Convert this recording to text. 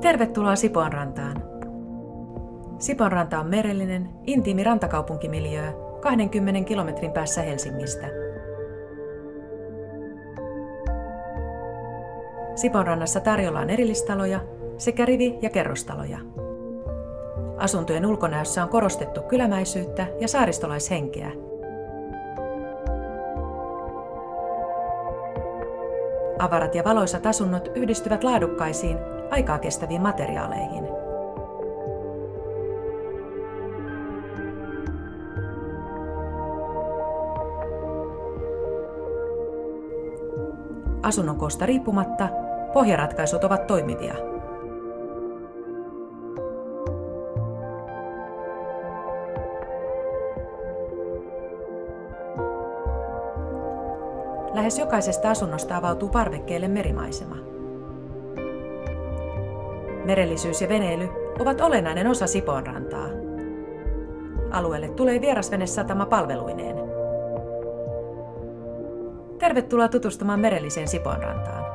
Tervetuloa Sipoonrantaan. Sipoonranta on merellinen, intiimi rantakaupunkimiljöö 20 kilometrin päässä Helsingistä. Sipoonrannassa tarjolla on erillistaloja sekä rivi- ja kerrostaloja. Asuntojen ulkonäössä on korostettu kylämäisyyttä ja saaristolaishenkeä. Avarat ja valoisat asunnot yhdistyvät laadukkaisiin, aikaa kestäviin materiaaleihin. Asunnon koosta riippumatta pohjaratkaisut ovat toimivia. Lähes jokaisesta asunnosta avautuu parvekkeelle merimaisema. Merellisyys ja veneily ovat olennainen osa Sipoonrantaa. Alueelle tulee vierasvenesatama palveluineen. Tervetuloa tutustumaan merelliseen Sipoonrantaan.